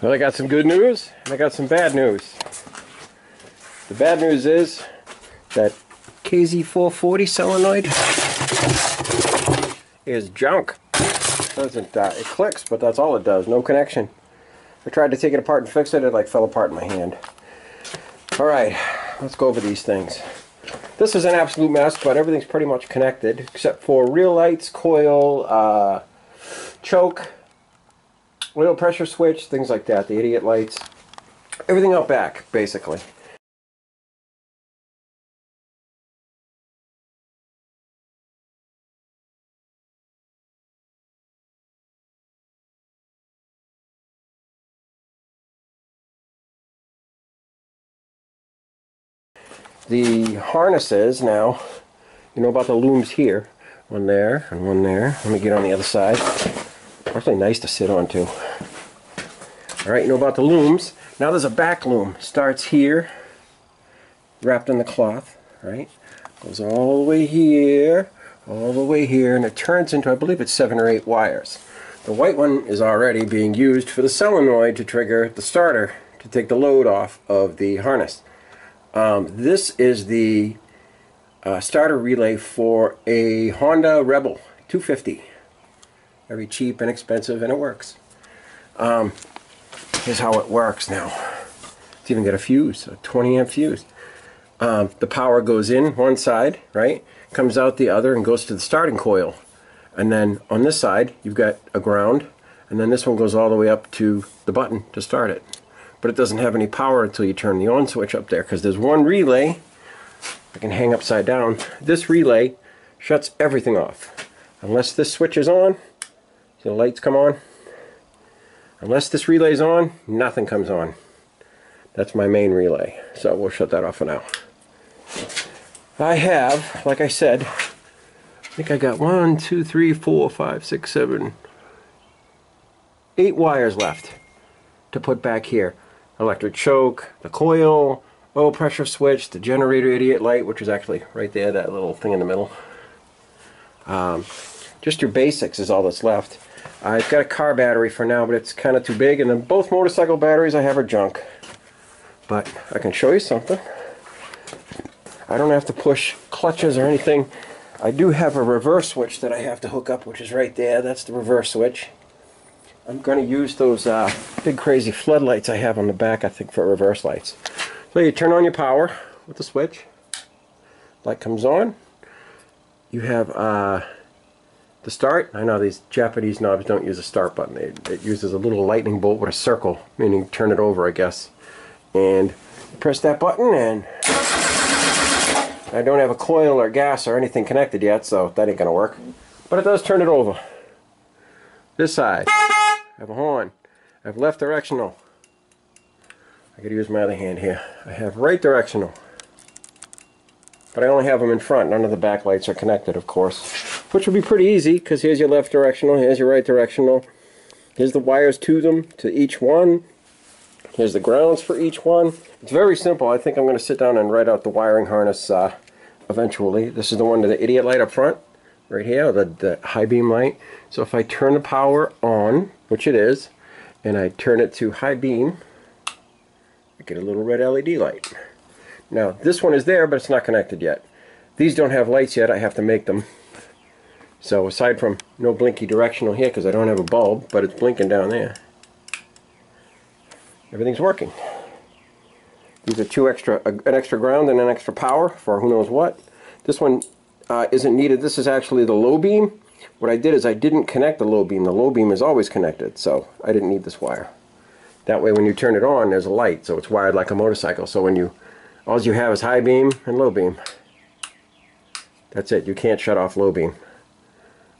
Well, I got some good news and I got some bad news. The bad news is that KZ440 solenoid is junk. It clicks, but that's all it does. No connection. I tried to take it apart and fix it. It like fell apart in my hand. Alright, let's go over these things. This is an absolute mess, but everything's pretty much connected except for real lights, coil, choke, oil pressure switch, things like that, the idiot lights. Everything out back, basically. The harnesses now, you know about the looms here. One there and one there. Let me get on the other side. Actually nice to sit on too. Alright, you know about the looms. Now there's a back loom. Starts here, wrapped in the cloth, right? Goes all the way here, and it turns into, I believe it's 7 or 8 wires. The white one is already being used for the solenoid to trigger the starter to take the load off of the harness. This is the starter relay for a Honda Rebel 250. Very cheap and expensive, and it works. Here's how it works now. It's even got a fuse, a 20 amp fuse. The power goes in one side, right? Comes out the other and goes to the starting coil. And then on this side, you've got a ground, and then this one goes all the way up to the button to start it. But it doesn't have any power until you turn the on switch up there, because there's one relay. I can hang upside down. This relay shuts everything off. Unless this switch is on, see the lights come on? Unless this relay's on, nothing comes on. That's my main relay. So we'll shut that off for now. I have, like I said, I think I got 1, 2, 3, 4, 5, 6, 7, 8 wires left to put back here. Electric choke, the coil, oil pressure switch, the generator idiot light, which is actually right there, that little thing in the middle. Just your basics is all that's left. I've got a car battery for now, but it's kind of too big, and then both motorcycle batteries I have are junk. But I can show you something. I don't have to push clutches or anything. I do have a reverse switch that I have to hook up, which is right there. That's the reverse switch. I'm going to use those big crazy floodlights I have on the back, I think, for reverse lights. So you turn on your power with the switch. Light comes on. You have the start. I know these Japanese knobs don't use a start button. It uses a little lightning bolt with a circle, meaning turn it over, I guess. And you press that button, and I don't have a coil or gas or anything connected yet, so that ain't going to work. But it does turn it over. This side. I have a horn. I have left directional. I gotta use my other hand here. I have right directional. But I only have them in front. None of the back lights are connected, of course. Which would be pretty easy, because here's your left directional, here's your right directional. Here's the wires to them, to each one. Here's the grounds for each one. It's very simple. I think I'm going to sit down and write out the wiring harness eventually. This is the one to the idiot light up front. Right here, the high beam light. So if I turn the power on, which it is, and I turn it to high beam, I get a little red LED light. Now this one is there, but it's not connected yet. These don't have lights yet. I have to make them. So aside from no blinky directional here, because I don't have a bulb, but it's blinking down there, everything's working. These are an extra ground and an extra power for who knows what. This one isn't needed. This is actually the low beam. What I did is I didn't connect the low beam. The low beam is always connected, so I didn't need this wire. That way when you turn it on, there's a light, so it's wired like a motorcycle. So when all you have is high beam and low beam. That's it. You can't shut off low beam.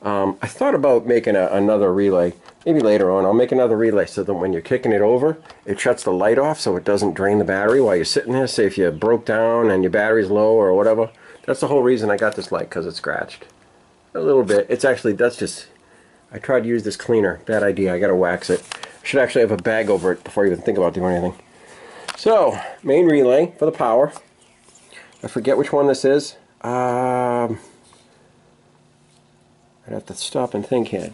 I thought about making another relay. Maybe later on I'll make another relay so that when you're kicking it over, it shuts the light off so it doesn't drain the battery while you're sitting there. Say if you broke down and your battery's low or whatever. That's the whole reason I got this light, because it's scratched. A little bit. It's actually, that's just, I tried to use this cleaner. Bad idea. I gotta wax it. I should actually have a bag over it before I even think about doing anything. So, main relay for the power. I forget which one this is. I'd have to stop and think here.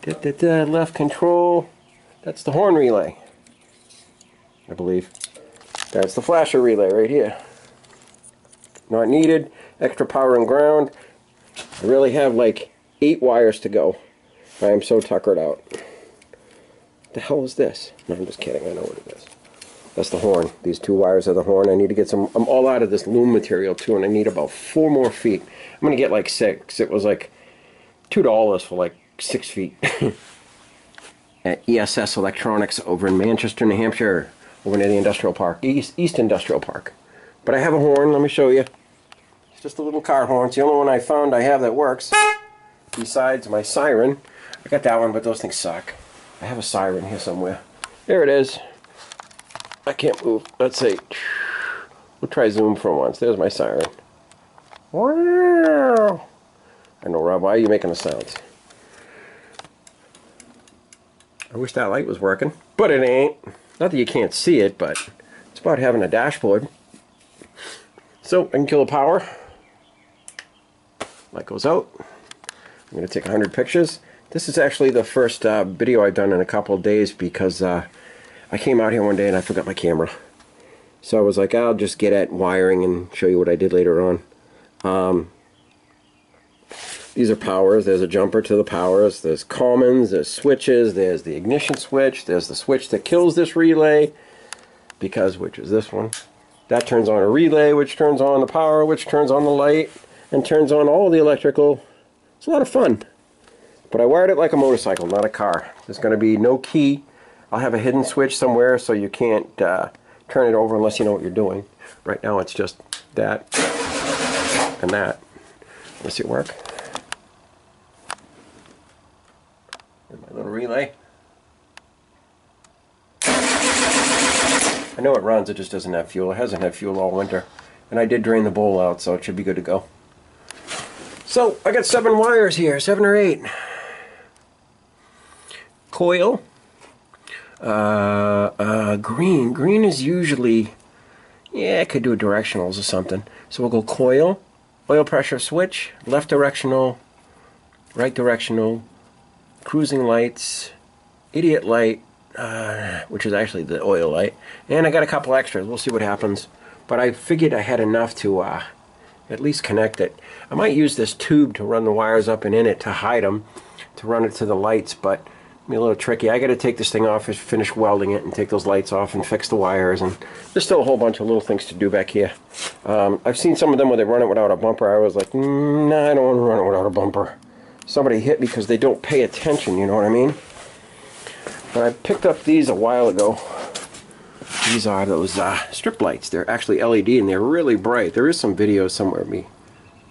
Left control. That's the horn relay. I believe. That's the flasher relay right here. Not needed. Extra power and ground. I really have like 8 wires to go. I am so tuckered out. What the hell is this? No, I'm just kidding. I know what it is. That's the horn. These 2 wires are the horn. I need to get some. I'm all out of this Loom material too, and I need about 4 more feet. I'm going to get like 6. It was like $2 for like 6 feet. At ESS Electronics over in Manchester, New Hampshire. Over near the industrial park. East Industrial Park. But I have a horn. Let me show you. It's just a little car horn. It's the only one I found I have that works. Besides my Siren. I got that one, but those things suck. I have a Siren here somewhere. There it is. I can't move. Let's see. We'll try zoom for once. There's my Siren. I know, Rob. Why are you making the sounds? I wish that light was working, but it ain't. Not that you can't see it, but it's about having a dashboard. So I can kill the power. Light goes out. I'm going to take 100 pictures. This is actually the first video I've done in a couple of days because I came out here one day and I forgot my camera. So I was like, I'll just get at wiring and show you what I did later on. These are powers. There's a jumper to the powers. There's commons. There's switches. There's the ignition switch. There's the switch that kills this relay, which is this one. That turns on a relay, which turns on the power, which turns on the light, and turns on all the electrical. It's a lot of fun. But I wired it like a motorcycle, not a car. There's going to be no key. I'll have a hidden switch somewhere so you can't turn it over unless you know what you're doing. Right now it's just that and that. Let's see it work. There's my little relay. I know it runs, it just doesn't have fuel. It hasn't had fuel all winter. And I did drain the bowl out, so it should be good to go. So, I got 7 wires here, 7 or 8. Coil. Green. Green is usually, yeah, I could do directionals or something. So we'll go coil, oil pressure switch, left directional, right directional, cruising lights, idiot light, which is actually the oil light, and I got a couple extras. We'll see what happens. But I figured I had enough to at least connect it. I might use this tube to run the wires up and in it to hide them, to run it to the lights, but it'll be a little tricky. I got to take this thing off and finish welding it and take those lights off and fix the wires, and there's still a whole bunch of little things to do back here. I've seen some of them where they run it without a bumper. I was like, nah, I don't want to run it without a bumper. Somebody hit me because they don't pay attention, you know what I mean? But I picked up these a while ago. These are those strip lights. They're actually LED and they're really bright. There is some video somewhere of me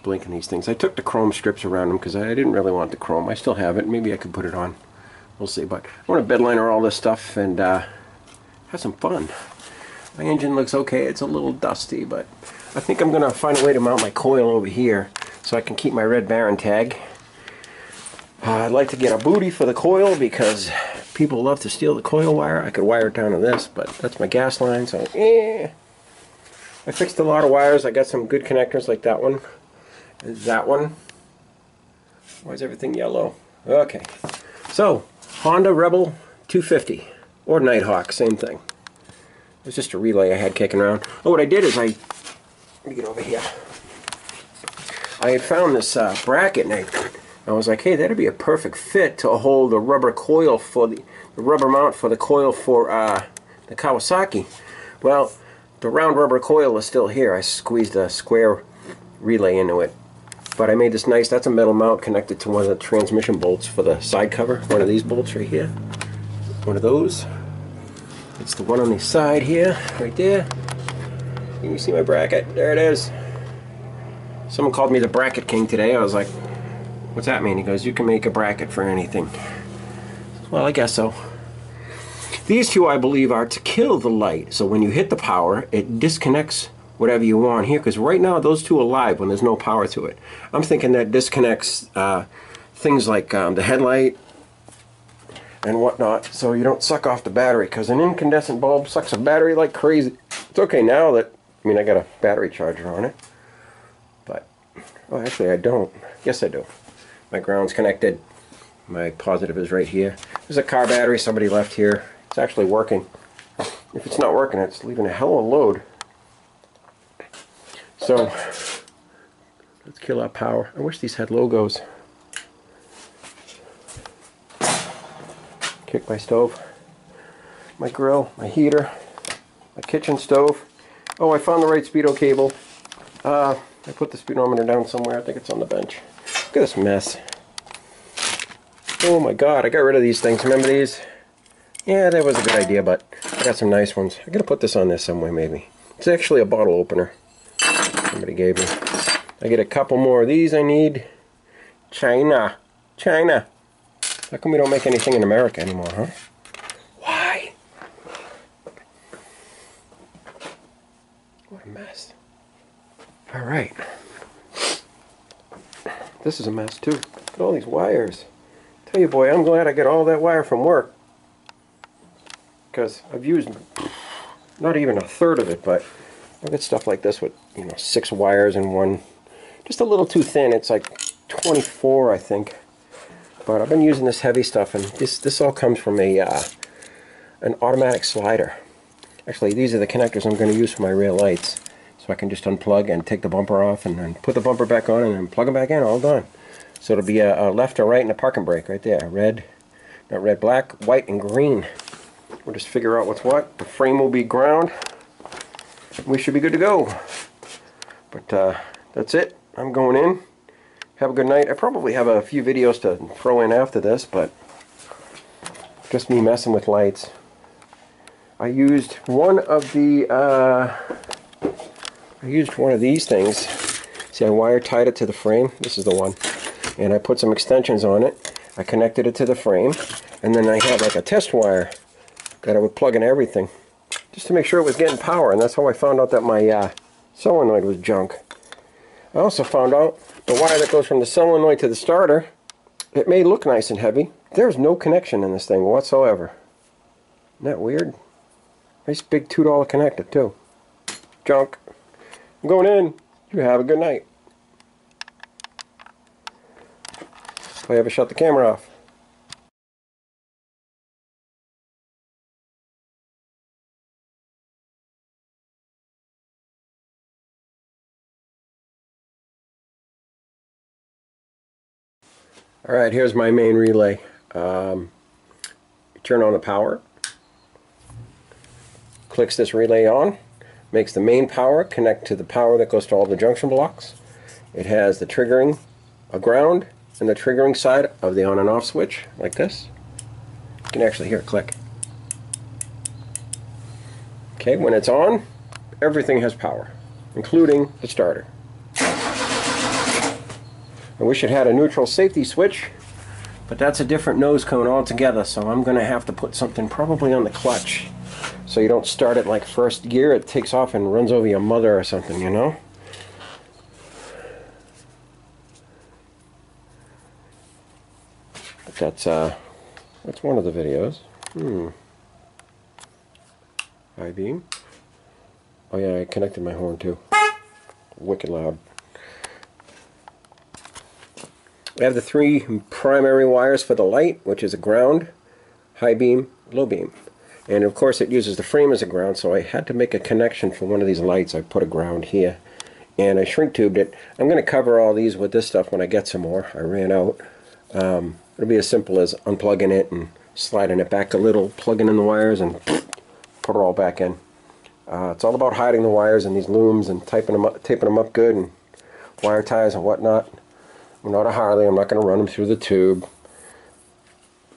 blinking these things. I took the chrome strips around them because I didn't really want the chrome. I still have it. Maybe I could put it on. We'll see. But I want to bed liner all this stuff and have some fun. My engine looks okay. It's a little dusty, but I think I'm going to find a way to mount my coil over here so I can keep my Red Baron tag. I'd like to get a booty for the coil because people love to steal the coil wire. I could wire it down to this, but that's my gas line, so I fixed a lot of wires. I got some good connectors like that one. There's that one. Why is everything yellow? Okay. So, Honda Rebel 250 or Nighthawk, same thing. It's just a relay I had kicking around. Oh, what I did is let me get over here. I had found this bracket and I was like, hey, that'd be a perfect fit to hold the rubber coil for the rubber mount for the coil for the Kawasaki. Well, the round rubber coil is still here. I squeezed a square relay into it. But I made this nice, that's a metal mount connected to one of the transmission bolts for the side cover. One of these bolts right here. One of those. It's the one on the side here, right there. Can you see my bracket? There it is. Someone called me the Bracket King today. I was like, what's that mean? He goes, you can make a bracket for anything. Well, I guess so. These two, I believe, are to kill the light. So when you hit the power, it disconnects whatever you want here. Because right now, those two are live when there's no power to it. I'm thinking that disconnects things like the headlight and whatnot, so you don't suck off the battery. Because an incandescent bulb sucks a battery like crazy. It's okay now that, I mean, I got a battery charger on it. But, oh, actually, I don't. Yes, I do. My ground's connected. My positive is right here. There's a car battery somebody left here. It's actually working. if it's not working, it's leaving a hell of a load. So let's kill our power. I wish these had logos. Kick my stove, my grill, my heater, my kitchen stove. Oh, I found the right speedo cable. I put the speedometer down somewhere. I think it's on the bench. Look at this mess. Oh my god, I got rid of these things. Remember these? Yeah, that was a good idea, but I got some nice ones. I'm going to put this on there somewhere, maybe. It's actually a bottle opener somebody gave me. I get a couple more of these I need. China. China. How come we don't make anything in America anymore, huh? Why? What a mess. Alright. This is a mess too. Look at all these wires. Tell you, boy, I'm glad I get all that wire from work. Because I've used not even a third of it, but I've got stuff like this with, 6 wires in one. Just a little too thin. It's like 24, I think. But I've been using this heavy stuff, and this all comes from an automatic slider. Actually, these are the connectors I'm going to use for my rear lights. So I can just unplug and take the bumper off, and then put the bumper back on, and then plug them back in, all done. So it'll be a left or right and a parking brake right there. Red, not red, black, white, and green. We'll just figure out what's what. The frame will be ground. We should be good to go. But that's it. I'm going in. Have a good night. I probably have a few videos to throw in after this, but just me messing with lights. I used one of these things. See, I wire tied it to the frame. This is the one. And I put some extensions on it. I connected it to the frame. And then I had like a test wire that I would plug in everything, just to make sure it was getting power. And that's how I found out that my solenoid was junk. I also found out the wire that goes from the solenoid to the starter, it may look nice and heavy. There's no connection in this thing whatsoever. Isn't that weird? Nice big $2 connector too. Junk. I'm going in. You have a good night. If I ever shut the camera off. Alright, here's my main relay. Turn on the power. Clicks this relay on. Makes the main power connect to the power that goes to all the junction blocks. It has the triggering, a ground, and the triggering side of the on and off switch, like this. You can actually hear it click. Okay, when it's on, everything has power, including the starter. I wish it had a neutral safety switch, but that's a different nose cone altogether, so I'm going to have to put something probably on the clutch, so you don't start it like first gear, it takes off and runs over your mother or something, you know? But that's one of the videos. High beam. Oh yeah, I connected my horn too. Wicked loud. We have the 3 primary wires for the light, which is a ground, high beam, low beam. And of course it uses the frame as a ground, so I had to make a connection for one of these lights. I put a ground here, and I shrink tubed it. I'm going to cover all these with this stuff when I get some more. I ran out. It'll be as simple as unplugging it and sliding it back a little, plugging in the wires, and put it all back in. It's all about hiding the wires in these looms and taping them up good, and wire ties and whatnot. I'm not a Harley, I'm not going to run them through the tube.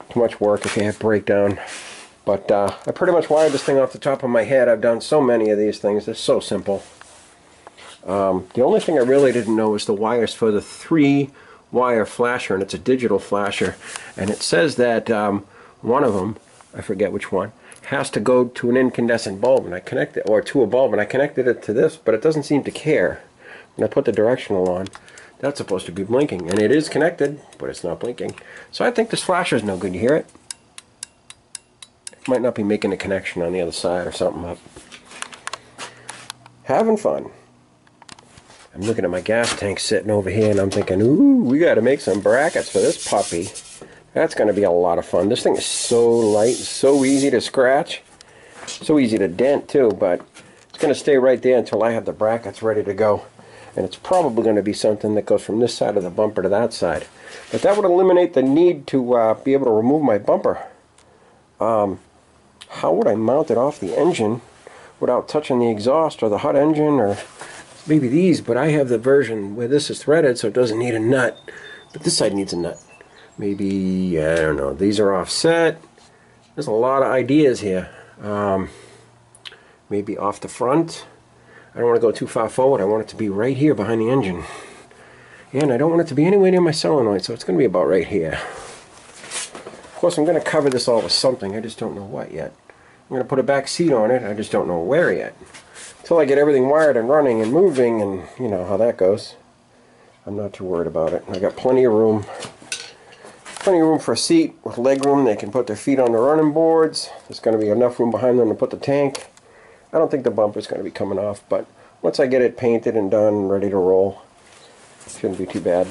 Too much work if you have breakdown. But I pretty much wired this thing off the top of my head. I've done so many of these things, they're so simple. The only thing I really didn't know was the wires for the 3-wire flasher, and it's a digital flasher. And it says that one of them, I forget which one, has to go to an incandescent bulb, and I connected, or to a bulb, and I connected it to this, but it doesn't seem to care. When I put the directional on, that's supposed to be blinking, and it is connected, but it's not blinking. So I think this flasher is no good. You hear it? It might not be making a connection on the other side or something up. Having fun. I'm looking at my gas tank sitting over here, and I'm thinking, ooh, we got to make some brackets for this puppy. That's going to be a lot of fun. This thing is so light, so easy to scratch. So easy to dent too, but it's going to stay right there until I have the brackets ready to go. And it's probably going to be something that goes from this side of the bumper to that side. But that would eliminate the need to be able to remove my bumper. How would I mount it off the engine without touching the exhaust or the hot engine, or maybe these? But I have the version where this is threaded, so it doesn't need a nut. But this side needs a nut. Maybe, I don't know, these are offset. There's a lot of ideas here. Maybe off the front. I don't want to go too far forward. I want it to be right here behind the engine. And I don't want it to be anywhere near my solenoid, so it's going to be about right here. Of course, I'm going to cover this all with something. I just don't know what yet. I'm going to put a back seat on it. I just don't know where yet. Until I get everything wired and running and moving, and you know how that goes. I'm not too worried about it. I got plenty of room. Plenty of room for a seat with leg room. They can put their feet on the running boards. There's going to be enough room behind them to put the tank. I don't think the bumper's going to be coming off, but once I get it painted and done and ready to roll, it shouldn't be too bad.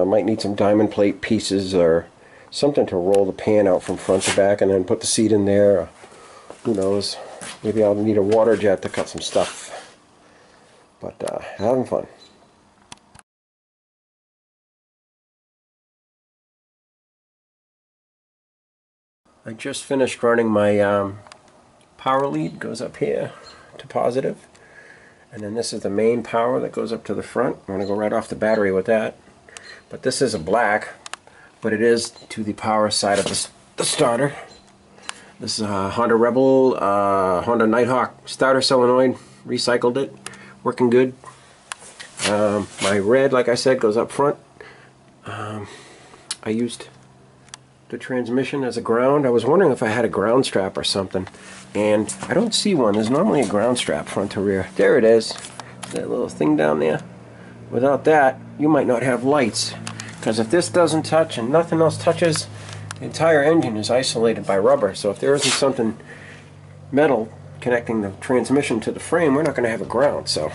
Might need some diamond plate pieces or something to roll the pan out from front to back and then put the seat in there. Who knows? Maybe I'll need a water jet to cut some stuff. But having fun. I just finished running my power lead. Goes up here to positive, and then this is the main power that goes up to the front. I'm going to go right off the battery with that. But this is a black, but it is to the power side of the starter. This is a Honda Rebel, Honda Nighthawk starter solenoid. Recycled it, working good. My red, like I said, goes up front. I used the transmission as a ground. I was wondering if I had a ground strap or something, and I don't see one. There's normally a ground strap front to rear. There it is, that little thing down there. Without that, you might not have lights, because if this doesn't touch and nothing else touches, the entire engine is isolated by rubber. So if there isn't something metal connecting the transmission to the frame, we're not going to have a ground. So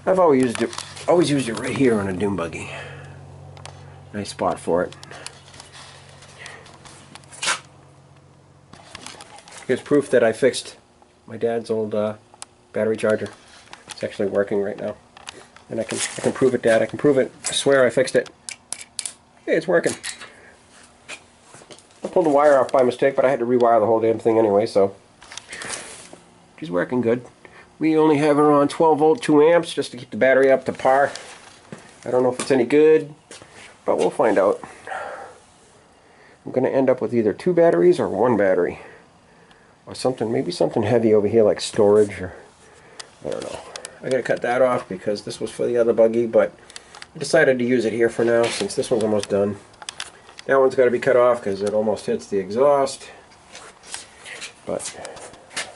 I've always used it right here on a dune buggy. Nice spot for it. Here's proof that I fixed my dad's old battery charger. It's actually working right now, and I can prove it, Dad. I can prove it. I swear I fixed it. Hey, it's working. I pulled the wire off by mistake, but I had to rewire the whole damn thing anyway, so she's working good. We only have her on 12 volt 2 amps just to keep the battery up to par. I don't know if it's any good, but we'll find out. I'm going to end up with either 2 batteries or 1 battery. Or something, maybe something heavy over here like storage, or I don't know. I gotta cut that off because this was for the other buggy, but I decided to use it here for now since this one's almost done. That one's got to be cut off because it almost hits the exhaust. But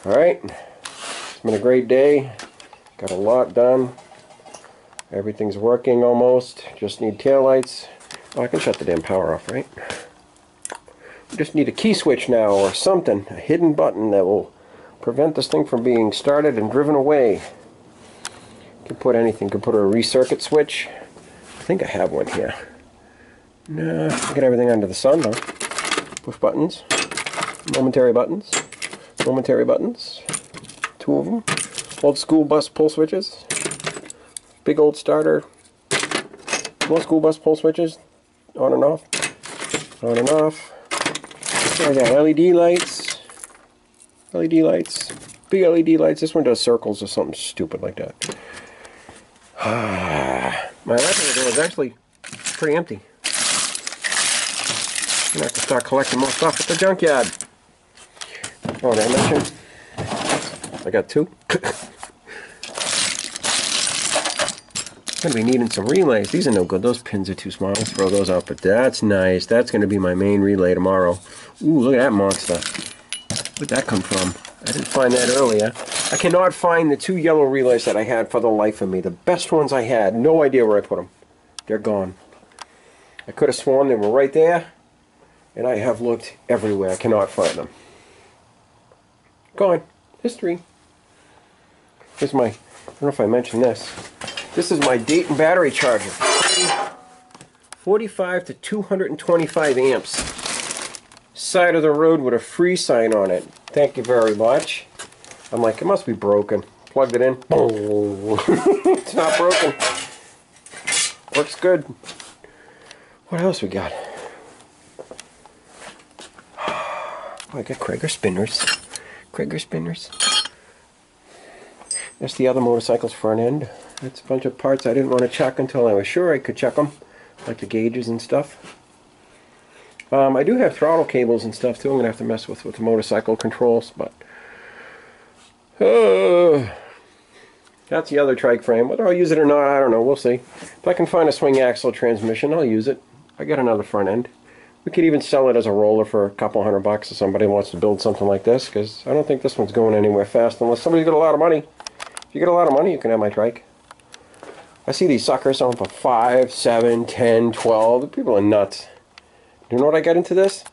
alright, it's been a great day. Got a lot done. Everything's working almost. Just need taillights. Oh, I can shut the damn power off, right? We just need a key switch now or something, a hidden button that will prevent this thing from being started and driven away. You can put anything. You can put a recircuit switch. I think I have one here. No, I get everything under the sun though. Push buttons, momentary buttons, 2 of them. Old school bus pull switches, big old starter, more school bus pull switches, on and off, on and off. I got LED lights, big LED lights. This one does circles or something stupid like that. My electrical door is actually pretty empty. I'm going to have to start collecting more stuff at the junkyard. Oh, did I mention? I got 2. I'm going to be needing some relays. These are no good. Those pins are too small. I'll throw those out, but that's nice. That's going to be my main relay tomorrow. Ooh, look at that monster. Where'd that come from? I didn't find that earlier. I cannot find the 2 yellow relays that I had for the life of me. The best ones I had. No idea where I put them. They're gone. I could have sworn they were right there, and I have looked everywhere. I cannot find them. Gone. History. Here's my, I don't know if I mentioned this. This is my Dayton battery charger. 45 to 225 amps. side of the road with a free sign on it. Thank you very much. I'm like, it must be broken. Plugged it in. Boom. It's not broken. Works good. What else we got? Oh, I got Krager spinners. Krager spinners. That's the other motorcycle's front end. That's a bunch of parts I didn't want to check until I was sure I could check them, like the gauges and stuff. I do have throttle cables and stuff too. I'm gonna have to mess with the motorcycle controls, but that's the other trike frame. Whether I'll use it or not, I don't know. We'll see. If I can find a swing axle transmission, I'll use it. I got another front end. We could even sell it as a roller for a couple $100 if somebody wants to build something like this, because I don't think this one's going anywhere fast unless somebody's got a lot of money. If you get a lot of money, you can have my trike. I see these suckers selling for 5, 7, 10, 12. People are nuts. Do you know what I got into this?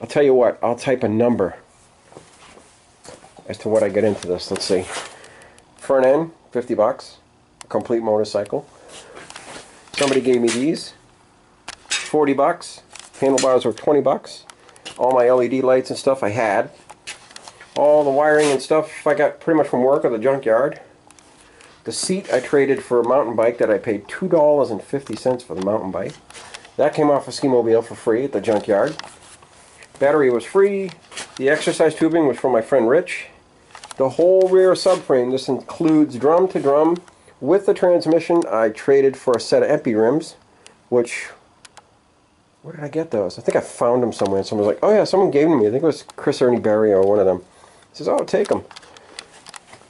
I'll tell you what. I'll type a number as to what I get into this. Let's see. Front end, $50. Complete motorcycle. Somebody gave me these. $40. Handlebars were $20. All my LED lights and stuff I had. All the wiring and stuff I got pretty much from work or the junkyard. The seat I traded for a mountain bike that I paid $2.50 for the mountain bike. That came off a ski mobile for free at the junkyard. Battery was free. The exercise tubing was from my friend Rich. The whole rear subframe, this includes drum to drum. With the transmission, I traded for a set of Epi rims, which, where did I get those? I think I found them somewhere. And someone was like, oh yeah, someone gave them to me. I think it was Chris Ernie Berry or one of them. He says, oh, take them.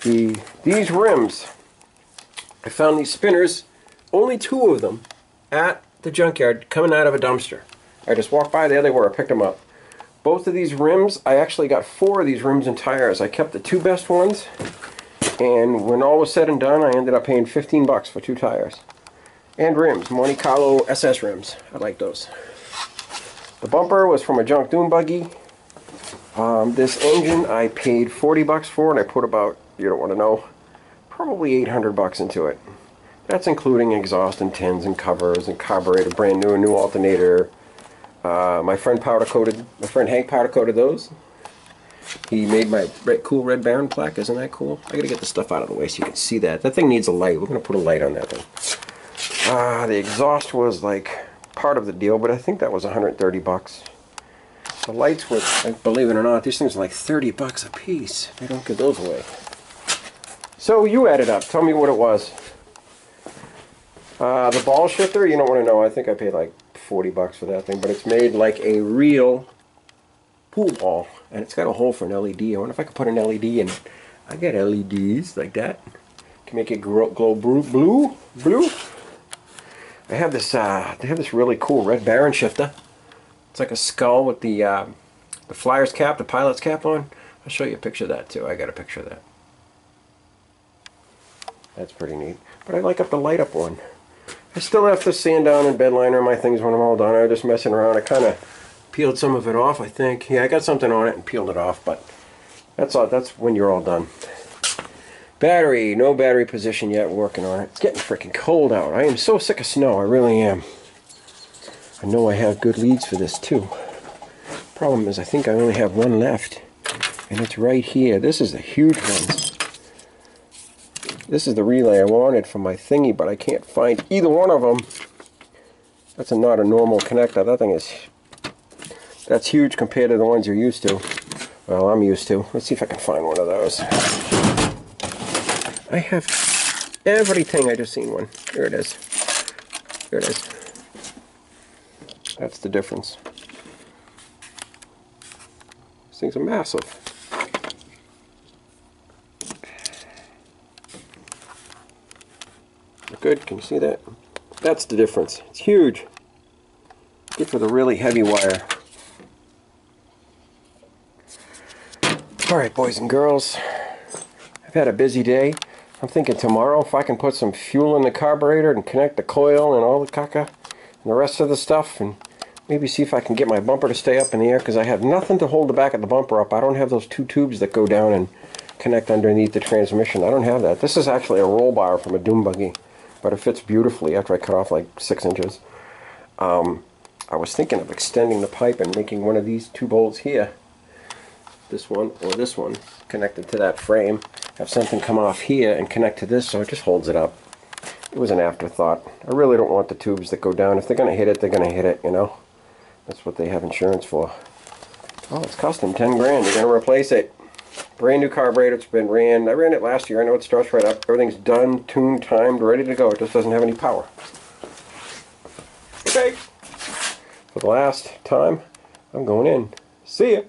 These rims, I found these spinners, only 2 of them, at the junkyard coming out of a dumpster. I just walked by, there they were, I picked them up. Both of these rims, I actually got 4 of these rims and tires. I kept the 2 best ones, and when all was said and done, I ended up paying $15 for 2 tires. And rims, Monte Carlo SS rims. I like those. The bumper was from a junk dune buggy. This engine I paid $40 for, and I put about, you don't want to know, probably $800 into it. That's including exhaust and tins and covers and carburetor, brand new, a new alternator. My friend Hank powder coated those. He made my cool Red Baron plaque. Isn't that cool? I gotta get the stuff out of the way so you can see that. That thing needs a light. We're gonna put a light on that thing. The exhaust was like part of the deal, but I think that was $130. The lights were, believe it or not, these things are like $30 a piece. They don't give those away. So you add it up. Tell me what it was. The ball shifter, you don't want to know. I think I paid like $40 for that thing, but it's made like a real pool ball, and it's got a hole for an LED. I wonder if I could put an LED in it. I got LEDs like that. Can make it glow blue. I have this. They have this really cool Red Baron shifter. It's like a skull with the flyer's cap, the pilot's cap on. I'll show you a picture of that too. I got a picture of that. That's pretty neat. But I like up the light up one. I still have to sand down and bed liner my things when I'm all done. I was just messing around. I kind of peeled some of it off, I think. Yeah, I got something on it and peeled it off, but that's all. That's when you're all done. Battery, no battery position yet. Working on it. It's getting freaking cold out. I am so sick of snow. I really am. I know I have good leads for this too. Problem is, I think I only have one left, and it's right here. This is a huge one. This is the relay I wanted for my thingy, but I can't find either one of them. That's not a normal connector. That thing is, that's huge compared to the ones you're used to. Well, I'm used to. Let's see if I can find one of those. I have everything. I just seen one. Here it is. Here it is. That's the difference. These things are massive. Good, can you see that? That's the difference. It's huge. Good for the really heavy wire. Alright, boys and girls. I've had a busy day. I'm thinking tomorrow if I can put some fuel in the carburetor and connect the coil and all the caca and the rest of the stuff, and maybe see if I can get my bumper to stay up in the air, because I have nothing to hold the back of the bumper up. I don't have those 2 tubes that go down and connect underneath the transmission. I don't have that. This is actually a roll bar from a dune buggy, but it fits beautifully after I cut off like 6 inches. I I was thinking of extending the pipe and making one of these two bolts here, this one or this one, connected to that frame, have something come off here and connect to this so it just holds it up. It was an afterthought. I really don't want the tubes that go down. If they're going to hit it, they're going to hit it, you know. That's what they have insurance for. Oh, it's custom, 10 grand. You're going to replace it. Brand new carburetor. It's been ran. I ran it last year. I know it starts right up. Everything's done, tuned, timed, ready to go. It just doesn't have any power. Okay. For the last time, I'm going in. See ya.